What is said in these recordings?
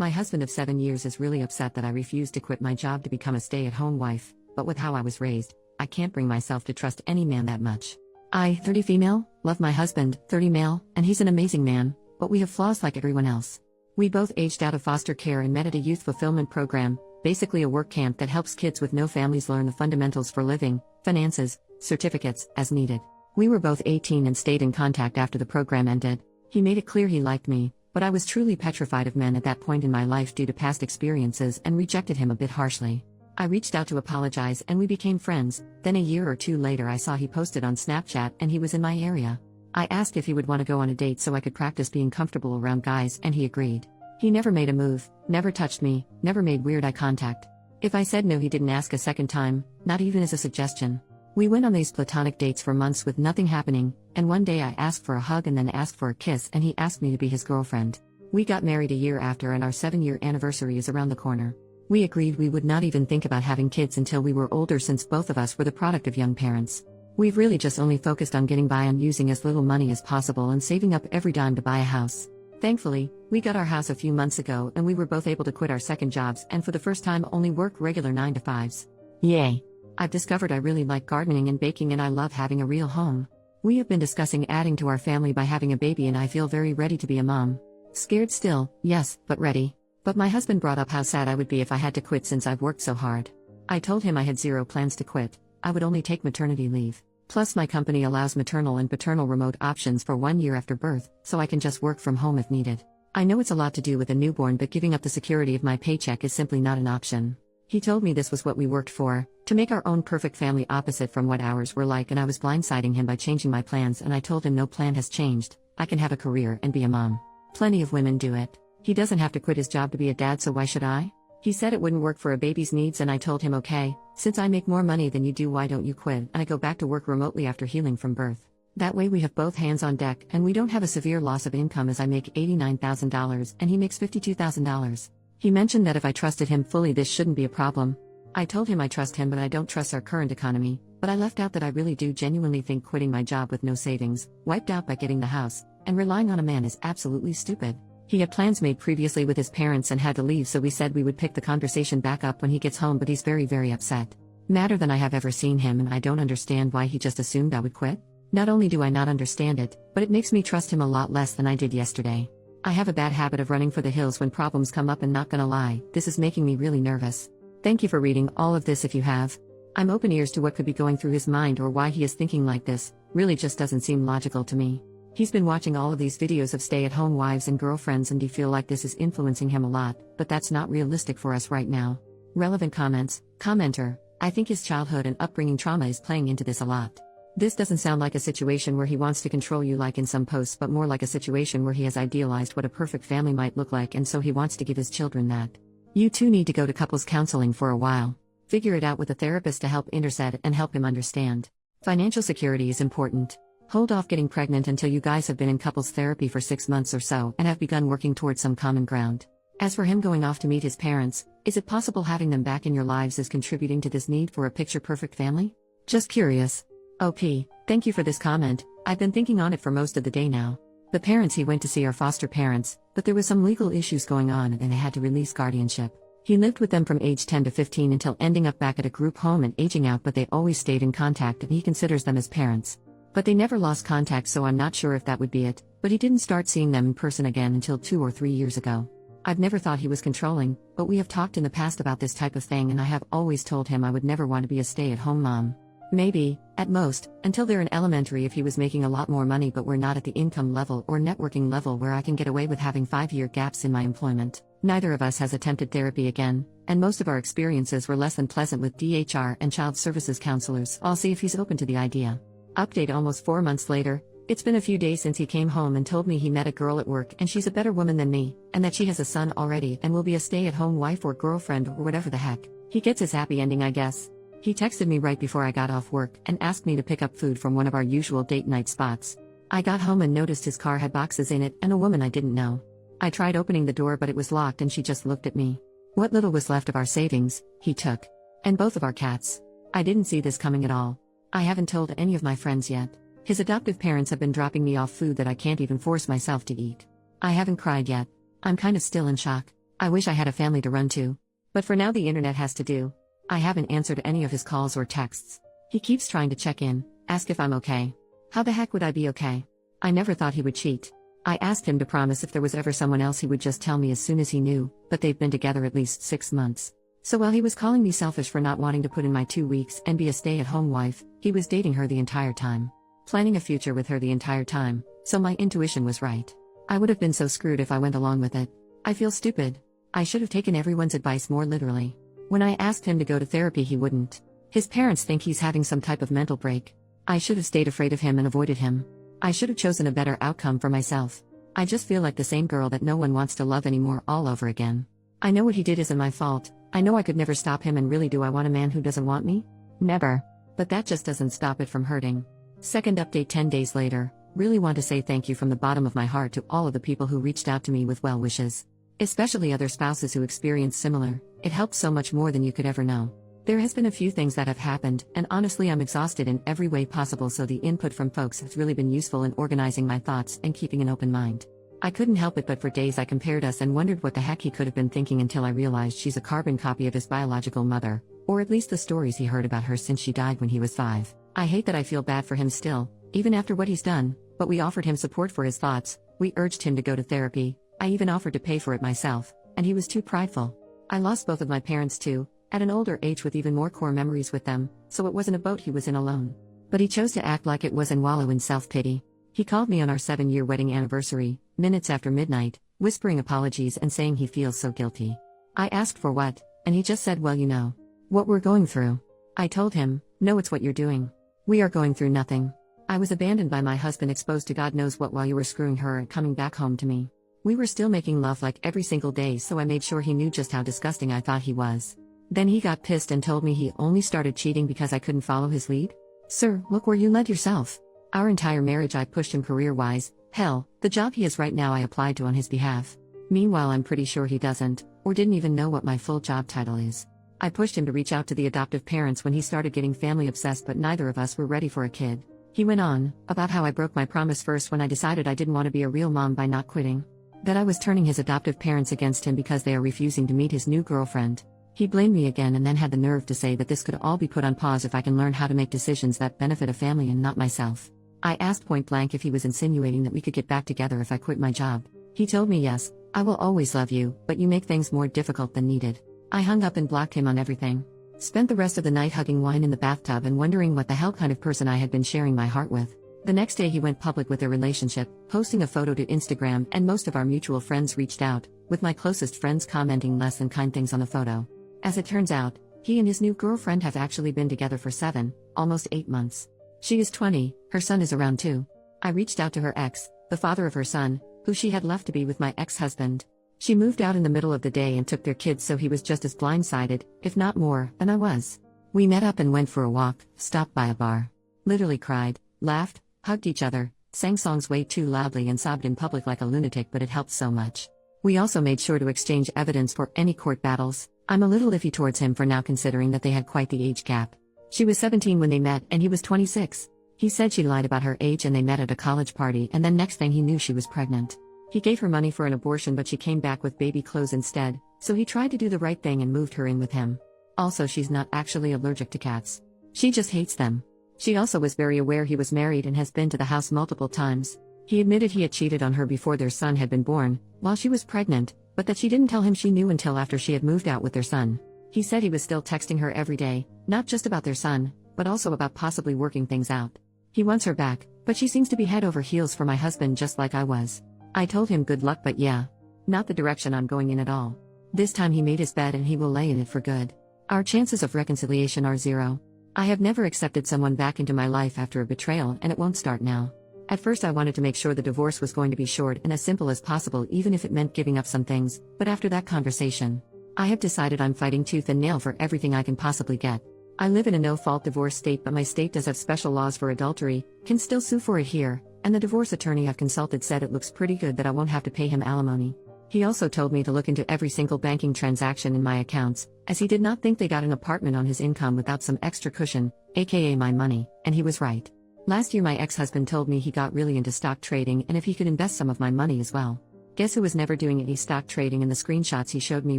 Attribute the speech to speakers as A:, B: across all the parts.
A: My husband of 7 years is really upset that I refused to quit my job to become a stay-at-home wife, but with how I was raised, I can't bring myself to trust any man that much. I, 30 female, love my husband, 30 male, and he's an amazing man, but we have flaws like everyone else. We both aged out of foster care and met at a youth fulfillment program, basically a work camp that helps kids with no families learn the fundamentals for living, finances, certificates, as needed. We were both 18 and stayed in contact after the program ended. He made it clear he liked me, but I was truly petrified of men at that point in my life due to past experiences and rejected him a bit harshly. I reached out to apologize and we became friends. Then a year or two later I saw he posted on Snapchat and he was in my area. I asked if he would want to go on a date so I could practice being comfortable around guys and he agreed. He never made a move, never touched me, never made weird eye contact. If I said no he didn't ask a second time, not even as a suggestion. We went on these platonic dates for months with nothing happening, and one day I asked for a hug and then asked for a kiss and he asked me to be his girlfriend. We got married a year after and our 7-year anniversary is around the corner. We agreed we would not even think about having kids until we were older since both of us were the product of young parents. We've really just only focused on getting by and using as little money as possible and saving up every dime to buy a house. Thankfully, we got our house a few months ago and we were both able to quit our second jobs and for the first time only work regular 9-to-5s. Yay! I've discovered I really like gardening and baking and I love having a real home. We have been discussing adding to our family by having a baby and I feel very ready to be a mom. Scared still, yes, but ready. But my husband brought up how sad I would be if I had to quit since I've worked so hard. I told him I had zero plans to quit. I would only take maternity leave. Plus my company allows maternal and paternal remote options for 1 year after birth, so I can just work from home if needed. I know it's a lot to do with a newborn but giving up the security of my paycheck is simply not an option. He told me this was what we worked for, to make our own perfect family opposite from what ours were like and I was blindsiding him by changing my plans and I told him no plan has changed, I can have a career and be a mom. Plenty of women do it. He doesn't have to quit his job to be a dad so why should I? He said it wouldn't work for a baby's needs and I told him okay, since I make more money than you do why don't you quit and I go back to work remotely after healing from birth. That way we have both hands on deck and we don't have a severe loss of income as I make $89,000 and he makes $52,000. He mentioned that if I trusted him fully this shouldn't be a problem. I told him I trust him but I don't trust our current economy, but I left out that I really do genuinely think quitting my job with no savings, wiped out by getting the house, and relying on a man is absolutely stupid. He had plans made previously with his parents and had to leave so we said we would pick the conversation back up when he gets home but he's very upset. Madder than I have ever seen him and I don't understand why he just assumed I would quit. Not only do I not understand it, but it makes me trust him a lot less than I did yesterday. I have a bad habit of running for the hills when problems come up and not gonna lie, this is making me really nervous. Thank you for reading all of this if you have. I'm open ears to what could be going through his mind or why he is thinking like this, really just doesn't seem logical to me. He's been watching all of these videos of stay-at-home wives and girlfriends and do feel like this is influencing him a lot, but that's not realistic for us right now. Relevant comments. Commenter, I think his childhood and upbringing trauma is playing into this a lot. This doesn't sound like a situation where he wants to control you like in some posts but more like a situation where he has idealized what a perfect family might look like and so he wants to give his children that. You two need to go to couples counseling for a while. Figure it out with a therapist to help intercede and help him understand. Financial security is important. Hold off getting pregnant until you guys have been in couples therapy for 6 months or so and have begun working towards some common ground. As for him going off to meet his parents, is it possible having them back in your lives is contributing to this need for a picture-perfect family? Just curious. OP, thank you for this comment. I've been thinking on it for most of the day now. The parents he went to see are foster parents, but there was some legal issues going on and they had to release guardianship. He lived with them from age 10 to 15 until ending up back at a group home and aging out but they always stayed in contact and he considers them as parents. But they never lost contact so I'm not sure if that would be it, but he didn't start seeing them in person again until 2 or 3 years ago. I've never thought he was controlling, but we have talked in the past about this type of thing and I have always told him I would never want to be a stay-at-home mom. Maybe, at most, until they're in elementary if he was making a lot more money but we're not at the income level or networking level where I can get away with having 5-year gaps in my employment. Neither of us has attempted therapy again, and most of our experiences were less than pleasant with DHR and child services counselors. I'll see if he's open to the idea. Update almost 4 months later, it's been a few days since he came home and told me he met a girl at work and she's a better woman than me, and that she has a son already and will be a stay-at-home wife or girlfriend or whatever the heck. He gets his happy ending I guess. He texted me right before I got off work and asked me to pick up food from one of our usual date night spots. I got home and noticed his car had boxes in it and a woman I didn't know. I tried opening the door but it was locked and she just looked at me. What little was left of our savings, he took. And both of our cats. I didn't see this coming at all. I haven't told any of my friends yet. His adoptive parents have been dropping me off food that I can't even force myself to eat. I haven't cried yet. I'm kind of still in shock. I wish I had a family to run to. But for now the internet has to do. I haven't answered any of his calls or texts. He keeps trying to check in, ask if I'm okay. How the heck would I be okay? I never thought he would cheat. I asked him to promise if there was ever someone else he would just tell me as soon as he knew, but they've been together at least 6 months. So while he was calling me selfish for not wanting to put in my 2 weeks and be a stay-at-home wife, he was dating her the entire time. Planning a future with her the entire time, so my intuition was right. I would have been so screwed if I went along with it. I feel stupid. I should have taken everyone's advice more literally. When I asked him to go to therapy he wouldn't. His parents think he's having some type of mental break. I should have stayed afraid of him and avoided him. I should have chosen a better outcome for myself. I just feel like the same girl that no one wants to love anymore all over again. I know what he did isn't my fault. I know I could never stop him, and really, do I want a man who doesn't want me? Never. But that just doesn't stop it from hurting. Second update 10 days later. Really want to say thank you from the bottom of my heart to all of the people who reached out to me with well wishes. Especially other spouses who experienced similar. It helped so much more than you could ever know. There has been a few things that have happened, and honestly I'm exhausted in every way possible, so the input from folks has really been useful in organizing my thoughts and keeping an open mind. I couldn't help it, but for days I compared us and wondered what the heck he could have been thinking, until I realized she's a carbon copy of his biological mother, or at least the stories he heard about her since she died when he was 5. I hate that I feel bad for him still, even after what he's done, but we offered him support for his thoughts, we urged him to go to therapy, I even offered to pay for it myself, and he was too prideful. I lost both of my parents too, at an older age with even more core memories with them, so it wasn't a boat he was in alone. But he chose to act like it was and wallow in self-pity. He called me on our 7-year wedding anniversary, minutes after midnight, whispering apologies and saying he feels so guilty. I asked for what, and he just said, well, you know what we're going through. I told him, no, it's what you're doing. We are going through nothing. I was abandoned by my husband, exposed to God knows what while you were screwing her and coming back home to me. We were still making love like every single day, so I made sure he knew just how disgusting I thought he was. Then he got pissed and told me he only started cheating because I couldn't follow his lead. Sir, look where you led yourself. Our entire marriage I pushed him career-wise. Hell, the job he has right now I applied to on his behalf. Meanwhile I'm pretty sure he doesn't, or didn't even know what my full job title is. I pushed him to reach out to the adoptive parents when he started getting family obsessed, but neither of us were ready for a kid. He went on about how I broke my promise first when I decided I didn't want to be a real mom by not quitting. That I was turning his adoptive parents against him because they are refusing to meet his new girlfriend. He blamed me again and then had the nerve to say that this could all be put on pause if I can learn how to make decisions that benefit a family and not myself. I asked point blank if he was insinuating that we could get back together if I quit my job. He told me, yes, I will always love you, but you make things more difficult than needed. I hung up and blocked him on everything. Spent the rest of the night hugging wine in the bathtub and wondering what the hell kind of person I had been sharing my heart with. The next day he went public with their relationship, posting a photo to Instagram, and most of our mutual friends reached out, with my closest friends commenting less than kind things on the photo. As it turns out, he and his new girlfriend have actually been together for 7, almost 8 months. She is 20, her son is around 2. I reached out to her ex, the father of her son, who she had left to be with my ex-husband. She moved out in the middle of the day and took their kids, so he was just as blindsided, if not more, than I was. We met up and went for a walk, stopped by a bar. Literally cried, laughed, hugged each other, sang songs way too loudly and sobbed in public like a lunatic, but it helped so much. We also made sure to exchange evidence for any court battles. I'm a little iffy towards him for now, considering that they had quite the age gap. She was 17 when they met and he was 26. He said she lied about her age and they met at a college party, and then next thing he knew she was pregnant. He gave her money for an abortion, but she came back with baby clothes instead, so he tried to do the right thing and moved her in with him. Also, she's not actually allergic to cats. She just hates them. She also was very aware he was married and has been to the house multiple times. He admitted he had cheated on her before their son had been born, while she was pregnant, but that she didn't tell him she knew until after she had moved out with their son. He said he was still texting her every day, not just about their son, but also about possibly working things out. He wants her back, but she seems to be head over heels for my husband, just like I was. I told him good luck, but yeah, not the direction I'm going in at all. This time he made his bed and he will lay in it for good. Our chances of reconciliation are 0. I have never accepted someone back into my life after a betrayal, and it won't start now. At first I wanted to make sure the divorce was going to be short and as simple as possible, even if it meant giving up some things, but after that conversation, I have decided I'm fighting tooth and nail for everything I can possibly get. I live in a no-fault divorce state, but my state does have special laws for adultery, can still sue for it here, and the divorce attorney I've consulted said it looks pretty good that I won't have to pay him alimony. He also told me to look into every single banking transaction in my accounts, as he did not think they got an apartment on his income without some extra cushion, aka my money, and he was right. Last year my ex-husband told me he got really into stock trading and if he could invest some of my money as well. Guess who was never doing any stock trading, and the screenshots he showed me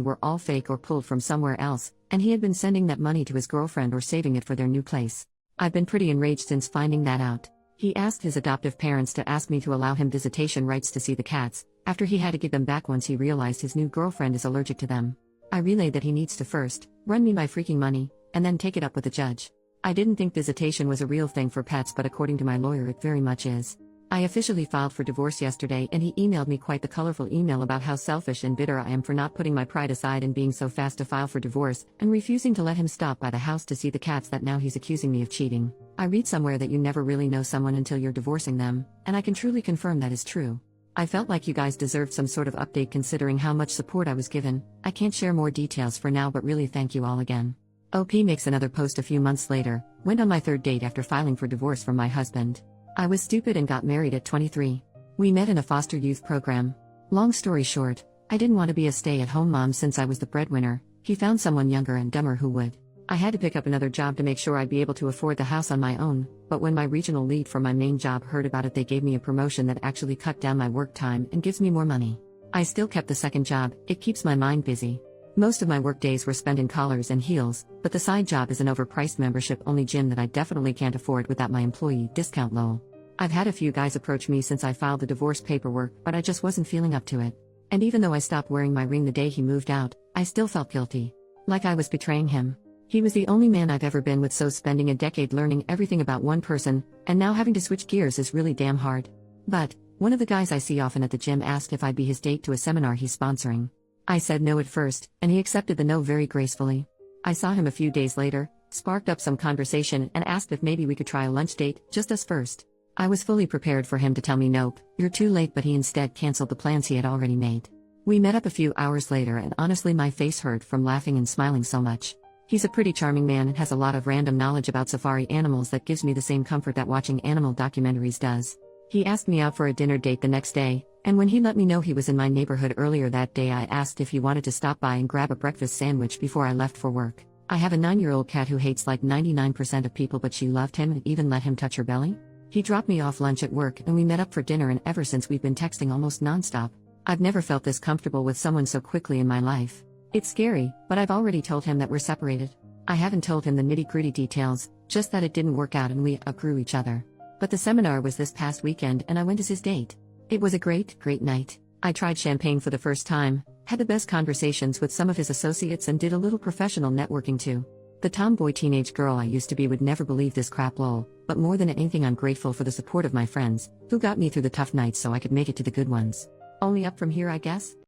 A: were all fake or pulled from somewhere else, and he had been sending that money to his girlfriend or saving it for their new place. I've been pretty enraged since finding that out. He asked his adoptive parents to ask me to allow him visitation rights to see the cats, after he had to give them back once he realized his new girlfriend is allergic to them. I relayed that he needs to first run me my freaking money, and then take it up with the judge. I didn't think visitation was a real thing for pets, but according to my lawyer it very much is. I officially filed for divorce yesterday, and he emailed me quite the colorful email about how selfish and bitter I am for not putting my pride aside and being so fast to file for divorce, and refusing to let him stop by the house to see the cats that now he's accusing me of cheating. I read somewhere that you never really know someone until you're divorcing them, and I can truly confirm that is true. I felt like you guys deserved some sort of update considering how much support I was given. I can't share more details for now, but really thank you all again. OP makes another post a few months later. Went on my third date after filing for divorce from my husband. I was stupid and got married at 23. We met in a foster youth program. Long story short, I didn't want to be a stay-at-home mom since I was the breadwinner. He found someone younger and dumber who would. I had to pick up another job to make sure I'd be able to afford the house on my own, but when my regional lead for my main job heard about it, they gave me a promotion that actually cut down my work time and gives me more money. I still kept the second job. It keeps my mind busy. Most of my work days were spent in collars and heels, but the side job is an overpriced membership-only gym that I definitely can't afford without my employee discount lol. I've had a few guys approach me since I filed the divorce paperwork, but I just wasn't feeling up to it. And even though I stopped wearing my ring the day he moved out, I still felt guilty. Like I was betraying him. He was the only man I've ever been with, so spending a decade learning everything about one person, and now having to switch gears is really damn hard. But one of the guys I see often at the gym asked if I'd be his date to a seminar he's sponsoring. I said no at first, and he accepted the no very gracefully. I saw him a few days later, sparked up some conversation, and asked if maybe we could try a lunch date, just us first. I was fully prepared for him to tell me nope, you're too late, but he instead canceled the plans he had already made. We met up a few hours later, and honestly my face hurt from laughing and smiling so much. He's a pretty charming man and has a lot of random knowledge about safari animals that gives me the same comfort that watching animal documentaries does. He asked me out for a dinner date the next day, and when he let me know he was in my neighborhood earlier that day, I asked if he wanted to stop by and grab a breakfast sandwich before I left for work. I have a 9-year-old cat who hates like 99% of people, but she loved him and even let him touch her belly. He dropped me off lunch at work and we met up for dinner, and ever since we've been texting almost nonstop. I've never felt this comfortable with someone so quickly in my life. It's scary, but I've already told him that we're separated. I haven't told him the nitty-gritty details, just that it didn't work out and we outgrew each other. But the seminar was this past weekend and I went as his date. It was a great night. I tried champagne for the first time, had the best conversations with some of his associates, and did a little professional networking too. The tomboy teenage girl I used to be would never believe this crap lol, but more than anything I'm grateful for the support of my friends, who got me through the tough nights so I could make it to the good ones. Only up from here, I guess?